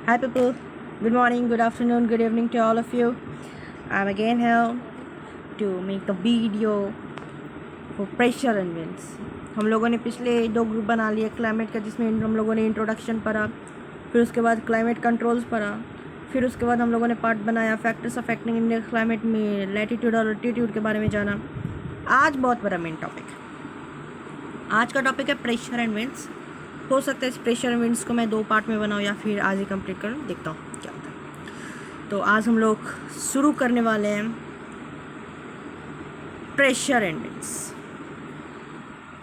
Hi people, good morning, good afternoon, good evening to all of you. I'm again here to make a video for pressure and winds. हम लोगों ने पिछले 2 group बना लिए climate का, जिसमें हम लोगों ने इंट्रोडक्शन पढ़ा, फिर उसके बाद क्लाइमेट कंट्रोल्स पढ़ा, फिर उसके बाद हम लोगों ने पार्ट बनाया फैक्टर्स अफेक्टिंग इंडिया क्लाइमेट में लैटिट्यूड और लैटिट्यूड के बारे में जाना। आज बहुत बड़ा मेन टॉपिक, आज का टॉपिक है प्रेशर एंड विंड्स। हो सकता है इस प्रेशर एंड विंड्स को मैं 2 पार्ट में बनाऊँ या फिर आज ही कंप्लीट करूँ, देखता हूँ क्या होता है। तो आज हम लोग शुरू करने वाले हैं प्रेशर एंड विंड्स।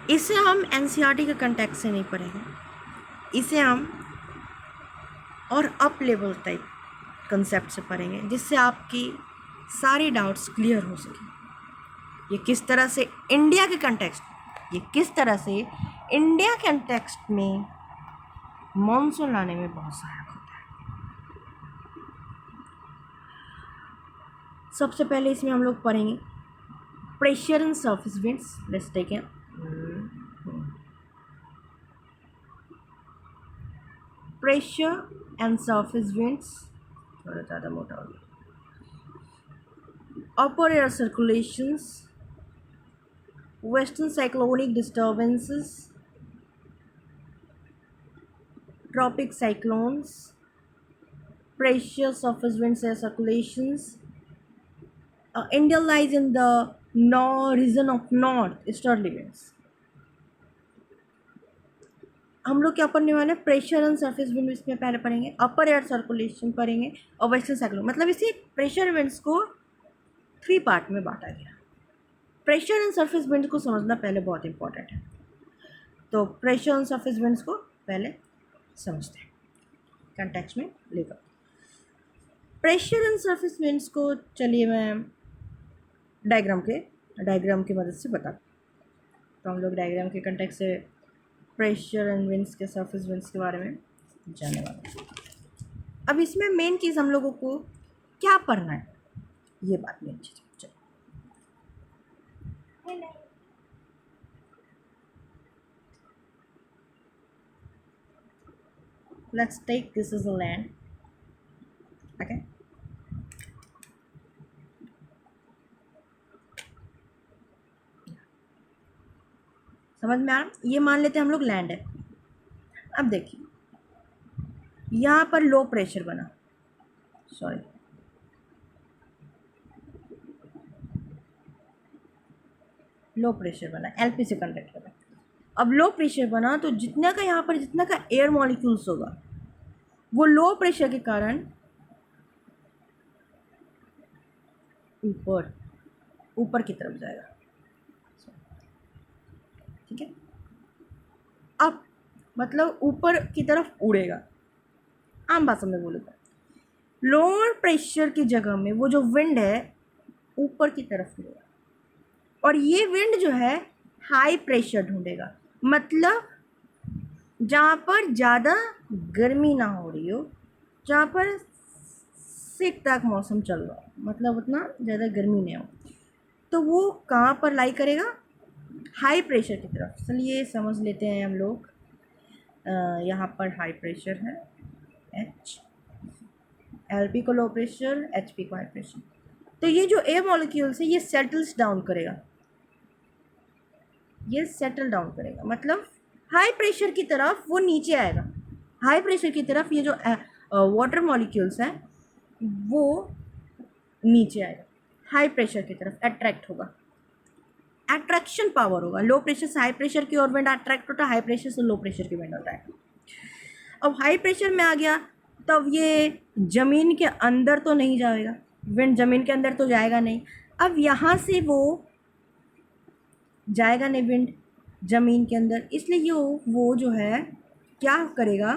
इसे हम एनसीईआरटी के कंटेक्स्ट से नहीं पढ़ेंगे, इसे हम और अप लेवल टाइप कंसेप्ट से पढ़ेंगे, जिससे आपकी सारी डाउट्स क्लियर हो सके। ये किस तरह से इंडिया के कंटेक्स्ट में मॉनसून लाने में बहुत सहायक होता है। सबसे पहले इसमें हम लोग पढ़ेंगे pressure and surface winds. Let's take it. Pressure and surface winds थोड़ा ज़्यादा मोटा हो गया। Upper air circulations, western cyclonic disturbances, tropic cyclones, pressure surface winds air circulations. India lies in the region of north easterly winds. हम लोग क्या पढ़ने वाले हैं? प्रेशर एंड सरफेस विंड इसमें पहले पढ़ेंगे, अपर एयर सर्कुलेशन पढ़ेंगे और वेस्टर्न साइक्लोन। मतलब इसी प्रेशर विंड्स को 3 पार्ट में बांटा गया। प्रेशर एंड सरफेस विंड को समझना पहले बहुत इंपॉर्टेंट है, तो प्रेशर एंड सरफेस विंड्स को पहले समझते हैं कंटेक्स्ट में लेकर। प्रेशर एंड सरफेस विंड्स को चलिए मैं डायग्राम की मदद से बता। तो हम लोग डायग्राम के कंटेक्स्ट से प्रेशर एंड विंड्स के सरफेस विंड्स के बारे में जानने वाले हैं। अब इसमें मेन चीज़ हम लोगों को क्या पढ़ना है, ये बात main cheese. Let's take this as a land. Okay. समझ में आ रहा? ये मान लेते हैं हम लोग लैंड है। अब देखिए यहाँ पर लो प्रेशर बना, लो प्रेशर बना, एलपी से कंडक्ट करा। अब लो प्रेशर बना तो जितना का एयर मॉलिक्यूल्स होगा वो लो प्रेशर के कारण ऊपर की तरफ जाएगा। ठीक है, अब मतलब ऊपर की तरफ उड़ेगा। आम भाषा में बोलेगा, लोअर प्रेशर की जगह में वो जो विंड है ऊपर की तरफ उड़ेगा, और ये विंड जो है हाई प्रेशर ढूंढेगा। मतलब जहाँ पर ज़्यादा गर्मी ना हो रही हो, जहाँ पर ठीक ठाक मौसम चल रहा हो, मतलब उतना ज़्यादा गर्मी नहीं हो, तो वो कहाँ पर लाई करेगा? हाई प्रेशर की तरफ। चलिए समझ लेते हैं हम लोग। यहाँ पर हाई प्रेशर है H, LP को लो प्रेशर, HP को हाई प्रेशर। तो ये जो एयर मॉलिक्यूल्स है ये सेटल्स डाउन करेगा, ये सेटल डाउन करेगा, मतलब हाई प्रेशर की तरफ वो नीचे आएगा। हाई प्रेशर की तरफ ये जो वाटर मॉलिक्यूल्स हैं वो नीचे आएगा, हाई प्रेशर की तरफ अट्रैक्ट होगा, अट्रैक्शन पावर होगा। लो प्रेशर से हाई प्रेशर की ओर विंड अट्रैक्ट होता है, हाई प्रेशर से लो प्रेशर की विंड होता है। अब हाई प्रेशर में आ गया तब ये ज़मीन के अंदर तो नहीं जाएगा, विंड ज़मीन के अंदर तो जाएगा नहीं। अब यहाँ से वो जाएगा नहीं विंड ज़मीन के अंदर, इसलिए ये वो जो है क्या करेगा,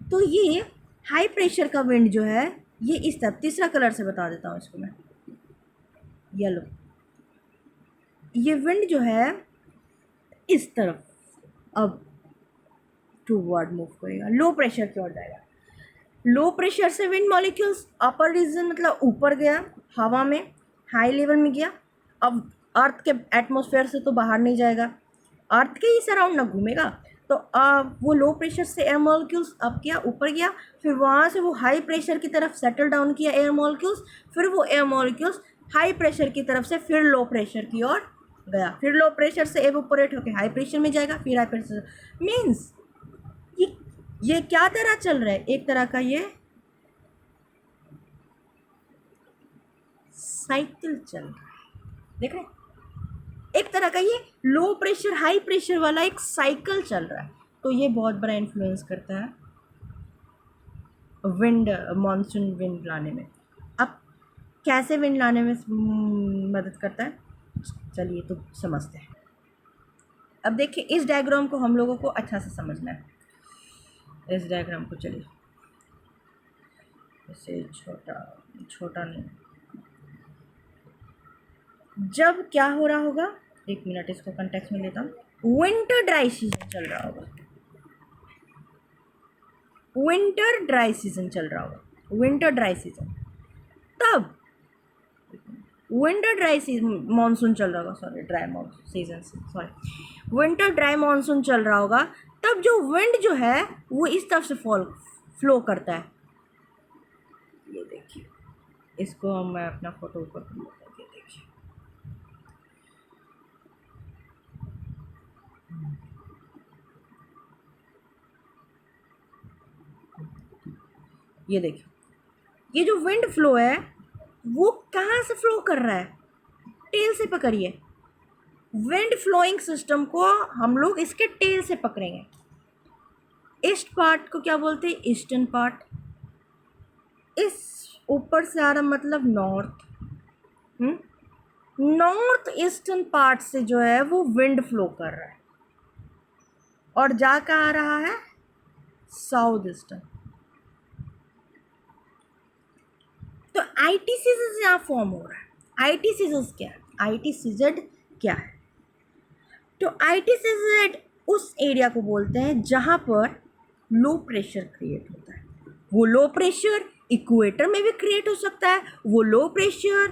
तो ये हाई प्रेशर का विंड जो है ये इस तरफ, तीसरा कलर से बता देता हूँ इसको मैं, येलो। ये विंड जो है इस तरफ अब टूवर्ड मूव करेगा, लो प्रेशर की ओर जाएगा। लो प्रेशर से विंड मॉलिक्यूल्स अपर रीजन मतलब ऊपर गया, हवा में हाई लेवल में गया। अब अर्थ के एटमॉस्फेयर से तो बाहर नहीं जाएगा, अर्थ के ही सराउंड ना घूमेगा, तो वो लो प्रेशर से एयर मॉलिक्यूल्स अब क्या ऊपर गया, फिर वहाँ से वो हाई प्रेशर की तरफ सेटल डाउन किया एयर मॉलिक्यूल्स, फिर वो एयर मॉलिक्यूल्स हाई प्रेशर की तरफ से फिर लो प्रेशर की ओर गया, फिर लो प्रेशर से एवोपोरेट होकर हाई प्रेशर में जाएगा, फिर हाई प्रेशर। मीन्स ये क्या तरह चल रहा है, एक तरह का ये साइकिल चल रहा है, देख रहे हैं, एक तरह का ये लो प्रेशर हाई प्रेशर वाला एक साइकिल चल रहा है। तो ये बहुत बड़ा इन्फ्लुएंस करता है विंड, मॉनसून विंड लाने में। अब कैसे विंड लाने में मदद करता है, चलिए तो समझते हैं। अब देखिए इस डायग्राम को हम लोगों को अच्छा से समझना है। इस डायग्राम को चलिए इसे छोटा नहीं, जब क्या हो रहा होगा, एक मिनट इसको कंटेक्स्ट में लेता हूँ। विंटर ड्राई सीजन चल रहा होगा, विंटर ड्राई सीजन चल रहा होगा, विंटर ड्राई सीजन, तब विंटर ड्राई सीजन मानसून चल रहा होगा, सॉरी ड्राई मानसून सीजन से सॉरी विंटर ड्राई मानसून चल रहा होगा, तब जो विंड जो है वो इस तरफ से फ्लो करता है। ये देखिए, इसको मैं अपना फोटो ऊपर देखिए, ये देखिए, ये जो विंड फ्लो है वो कहाँ से फ्लो कर रहा है, टेल से पकड़िए। विंड फ्लोइंग सिस्टम को हम लोग इसके टेल से पकड़ेंगे। ईस्ट पार्ट को क्या बोलते हैं, ईस्टर्न पार्ट। इस ऊपर से आ रहा मतलब नॉर्थ, नॉर्थ ईस्टर्न पार्ट से जो है वो विंड फ्लो कर रहा है और जा कहाँ आ रहा है, साउथ ईस्टर्न। तो आईटी सीजन यहाँ फॉर्म हो रहा है। आईटी सीजन क्या है, आईटी सीजेड क्या है, तो आईटी सीजेड उस एरिया को बोलते हैं जहाँ पर लो प्रेशर क्रिएट होता है। वो लो प्रेशर इक्वेटर में भी क्रिएट हो सकता है, वो low pressure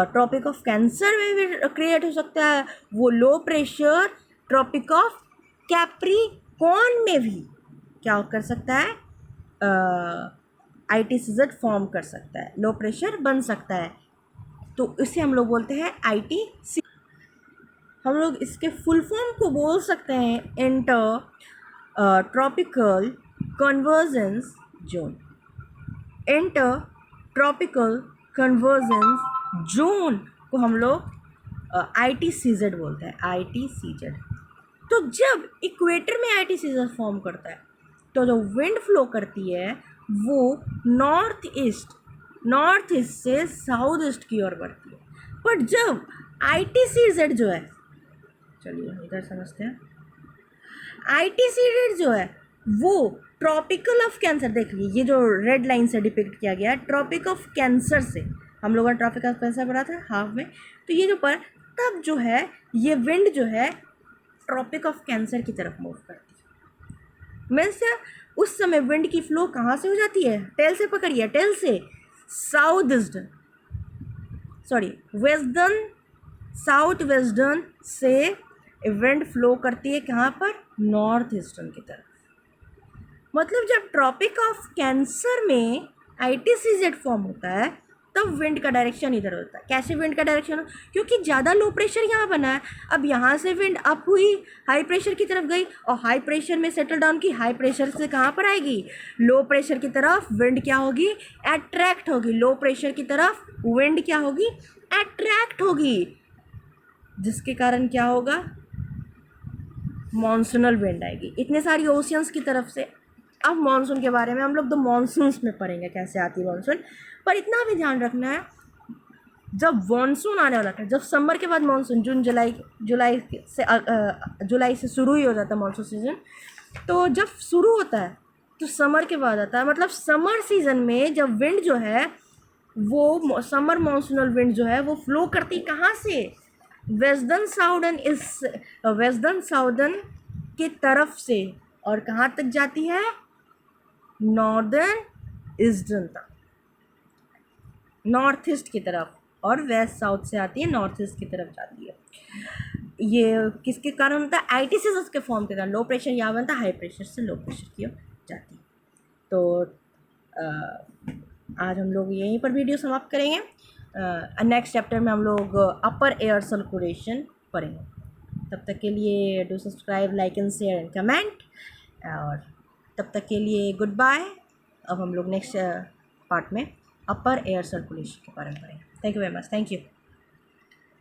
tropic of cancer में भी क्रिएट हो सकता है, वो low pressure tropic of Capricorn में भी क्या कर सकता है, आईटी सीजेड फॉर्म कर सकता है, लो प्रेशर बन सकता है। तो इसे हम लोग बोलते हैं आईटी। हम लोग इसके फुल फॉर्म को बोल सकते हैं inter tropical convergence zone. Inter tropical convergence zone को हम लोग आईटी सीजेड बोलते हैं, आईटी सीजेड। तो जब इक्वेटर में आईटी सीजेड फॉर्म करता है तो जो विंड फ्लो करती है वो नॉर्थ ईस्ट से साउथ ईस्ट की ओर बढ़ती है। पर जब आईटी सीजेड जो है, चलिए इधर समझते हैं, आईटी सीजेड जो है वो ट्रॉपिकल ऑफ कैंसर, देखिए ये जो रेड लाइन से डिपिक्ट किया गया है, ट्रॉपिक ऑफ कैंसर से, हम लोगों ने ट्रॉपिक ऑफ कैंसर पढ़ा था हाफ में, तो ये जो पर तब जो है ये विंड जो है ट्रॉपिक ऑफ कैंसर की तरफ मूव करती है। मीन्स उस समय विंड की फ्लो कहाँ से हो जाती है, टेल से पकड़िए, टेल से south eastern, sorry western, south western से विंड फ्लो करती है कहाँ पर, नॉर्थ ईस्टर्न की तरफ। मतलब जब ट्रॉपिक ऑफ कैंसर में आईटी सीजेड फॉर्म होता है तब विंड का डायरेक्शन इधर होता है। कैसे विंड का डायरेक्शन, क्योंकि ज़्यादा लो प्रेशर यहाँ बना है, अब यहाँ से विंड अप हुई, हाई प्रेशर की तरफ गई और हाई प्रेशर में सेटल डाउन की, हाई प्रेशर से कहाँ पर आएगी, लो प्रेशर की तरफ विंड क्या होगी, अट्रैक्ट होगी, लो प्रेशर की तरफ विंड क्या होगी, अट्रैक्ट होगी, जिसके कारण क्या होगा, मॉनसूनल विंड आएगी इतने सारी ओशियंस की तरफ से। अब मानसून के बारे में हम लोग तो मानसून्स में पढ़ेंगे कैसे आती है मानसून, पर इतना भी ध्यान रखना है जब मानसून आने वाला था, जब समर के बाद मानसून, जून जुलाई से शुरू ही हो जाता है मानसून सीजन, तो जब शुरू होता है तो समर के बाद आता है। मतलब समर सीजन में जब विंड जो है वो समर मानसूनल विंड जो है वो फ्लो करती कहाँ से, वेस्टर्न साउदर्न की तरफ से, और कहाँ तक जाती है, नॉर्दर्न ईस्टर्न तक, नॉर्थ ईस्ट की तरफ, और वेस्ट साउथ से आती है नॉर्थ ईस्ट की तरफ जाती है। ये किसके कारण होता है, आइटिसिस के फॉर्म के कारण। लो प्रेशर यहाँ बनता है, हाई प्रेशर से लो प्रेशर की ओर जाती है। तो आज हम लोग यहीं पर वीडियो समाप्त करेंगे। नेक्स्ट चैप्टर में हम लोग अपर एयर सर्कुलेशन पढ़ेंगे। तब तक के लिए do subscribe, like and share and comment. और तब तक के लिए गुड बाय। अब हम लोग नेक्स्ट पार्ट में अपर एयर सर्कुलेशन के बारे में पढ़ेंगे। Thank you very much. Thank you.